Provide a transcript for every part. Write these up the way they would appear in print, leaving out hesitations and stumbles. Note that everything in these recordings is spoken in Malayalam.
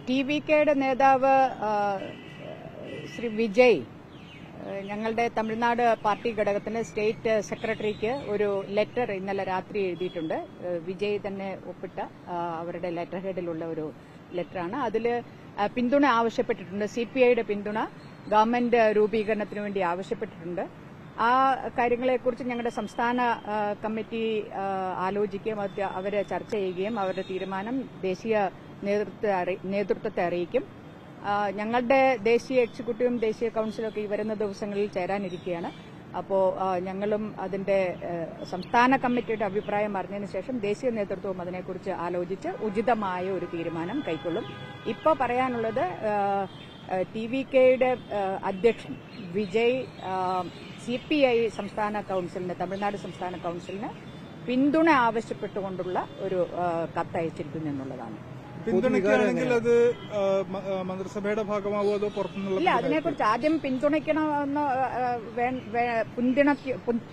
TVKയുടെ നേതാവ് ശ്രീ വിജയ് ഞങ്ങളുടെ തമിഴ്നാട് പാർട്ടി ഘടകത്തിന് സ്റ്റേറ്റ് സെക്രട്ടറിക്ക് ഒരു ലെറ്റർ ഇന്നലെ രാത്രി എഴുതിയിട്ടുണ്ട്. വിജയ് തന്നെ ഒപ്പിട്ട അവരുടെ ലെറ്റർ ഹെഡിലുള്ള ഒരു ലെറ്ററാണ്. അതിൽ പിന്തുണ ആവശ്യപ്പെട്ടിട്ടുണ്ട്. CPIയുടെ പിന്തുണ ഗവൺമെന്റ് രൂപീകരണത്തിന് വേണ്ടി ആവശ്യപ്പെട്ടിട്ടുണ്ട്. ആ കാര്യങ്ങളെക്കുറിച്ച് ഞങ്ങളുടെ സംസ്ഥാന കമ്മിറ്റി ആലോചിക്കുകയും അവരെ ചർച്ച ചെയ്യുകയും അവരുടെ തീരുമാനം ദേശീയ നേതൃത്വത്തെ അറിയിക്കും. ഞങ്ങളുടെ ദേശീയ എക്സിക്യൂട്ടീവും ദേശീയ കൌൺസിലും ഒക്കെ ഈ വരുന്ന ദിവസങ്ങളിൽ ചേരാനിരിക്കുകയാണ്. അപ്പോൾ ഞങ്ങളും അതിന്റെ സംസ്ഥാന കമ്മിറ്റിയുടെ അഭിപ്രായം അറിഞ്ഞതിന് ശേഷം ദേശീയ നേതൃത്വവും അതിനെക്കുറിച്ച് ആലോചിച്ച് ഉചിതമായ ഒരു തീരുമാനം കൈക്കൊള്ളും. ഇപ്പോൾ പറയാനുള്ളത് TVKയുടെ അധ്യക്ഷൻ വിജയ് CPI സംസ്ഥാന കൌൺസിലിന്, തമിഴ്നാട് സംസ്ഥാന കൗൺസിലിന് പിന്തുണ ആവശ്യപ്പെട്ടുകൊണ്ടുള്ള ഒരു കത്തയച്ചിരിക്കുന്നു എന്നുള്ളതാണ്. പിന്തുണയ്ക്കുകയാണെങ്കിൽ അത് മന്ത്രിസഭയുടെ ഭാഗമാവോ അതോ പുറത്തുനിന്നുള്ള? ഇല്ല, അതിനെക്കുറിച്ച് ആദ്യം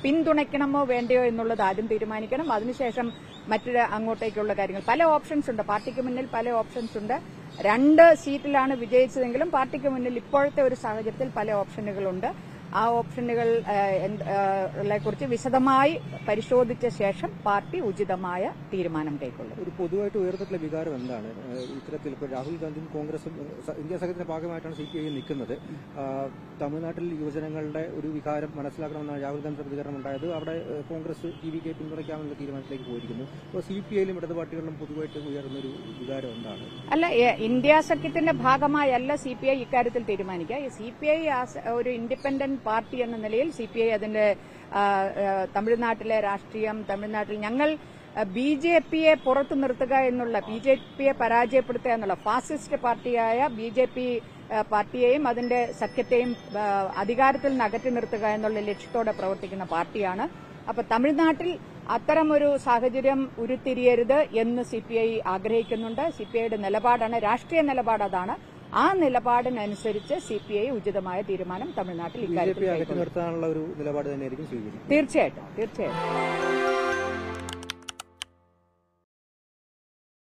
പിന്തുണയ്ക്കണമോ വേണ്ടയോ എന്നുള്ളത് ആദ്യം തീരുമാനിക്കണം. അതിനുശേഷം മറ്റൊരു അങ്ങോട്ടേക്കുള്ള കാര്യങ്ങൾ. പല ഓപ്ഷൻസ് ഉണ്ട്, പാർട്ടിക്ക് മുന്നിൽ പല ഓപ്ഷൻസ് ഉണ്ട്. 2 സീറ്റിലാണ് വിജയിച്ചതെങ്കിലും പാർട്ടിക്ക് മുന്നിൽ ഇപ്പോഴത്തെ ഒരു സാഹചര്യത്തിൽ പല ഓപ്ഷനുകളുണ്ട്. ആ ഓപ്ഷനുകളെ കുറിച്ച് വിശദമായി പരിശോധിച്ച ശേഷം പാർട്ടി ഉചിതമായ തീരുമാനം കൈക്കൊള്ളും. ഒരു പൊതുവായിട്ട് ഉയർന്നിട്ടുള്ള വികാരം എന്താണ്? ഇത്തരത്തിൽ ഇപ്പോൾ രാഹുൽ ഗാന്ധിയും കോൺഗ്രസും ഇന്ത്യ സഖ്യത്തിന്റെ ഭാഗമായിട്ടാണ് CPI നിൽക്കുന്നത്. തമിഴ്നാട്ടിൽ യുവജനങ്ങളുടെ ഒരു വികാരം മനസ്സിലാക്കണമെന്നാണ് രാഹുൽ ഗാന്ധി പ്രതികരണം ഉണ്ടായത്. അവിടെ കോൺഗ്രസ് TVK പിന്തുണയ്ക്കാമെന്നുള്ള തീരുമാനത്തിലേക്ക് പോയിരിക്കുന്നു. അപ്പോൾ CPIയിലും ഇടതു പാർട്ടികളിലും പൊതുവായിട്ട് ഉയർന്നൊരു വികാരം എന്താണ്? അല്ല, ഇന്ത്യ സഖ്യത്തിന്റെ ഭാഗമായല്ല CPI ഇക്കാര്യത്തിൽ തീരുമാനിക്കുക. CPI ഒരു ഇൻഡിപെൻഡന്റ് പാർട്ടി എന്ന നിലയിൽ CPI അതിന്റെ തമിഴ്നാട്ടിലെ രാഷ്ട്രീയം, തമിഴ്നാട്ടിൽ ഞങ്ങൾ BJPയെ പുറത്തു നിർത്തുക എന്നുള്ള, BJPയെ പരാജയപ്പെടുത്തുക എന്നുള്ള ഫാസിസ്റ്റ് പാർട്ടിയായ BJP പാർട്ടിയെയും അതിന്റെ സഖ്യത്തെയും അധികാരത്തിൽ നിന്ന് അകറ്റി നിർത്തുക എന്നുള്ള ലക്ഷ്യത്തോടെ പ്രവർത്തിക്കുന്ന പാർട്ടിയാണ്. അപ്പൊ തമിഴ്നാട്ടിൽ അത്തരമൊരു സാഹചര്യം ഉരുത്തിരിയരുത് എന്ന് CPI ആഗ്രഹിക്കുന്നുണ്ട്. CPIയുടെ നിലപാടാണ്, രാഷ്ട്രീയ നിലപാട് അതാണ്. ആ നിലപാടിനനുസരിച്ച് CPI ഉചിതമായ തീരുമാനം തമിഴ്നാട്ടിൽ ഇക്കാര്യത്തിൽ നിർത്താനുള്ള ഒരു നിലപാട് തന്നെയായിരിക്കും സ്വീകരിക്കുന്നത്. തീർച്ചയായിട്ടും.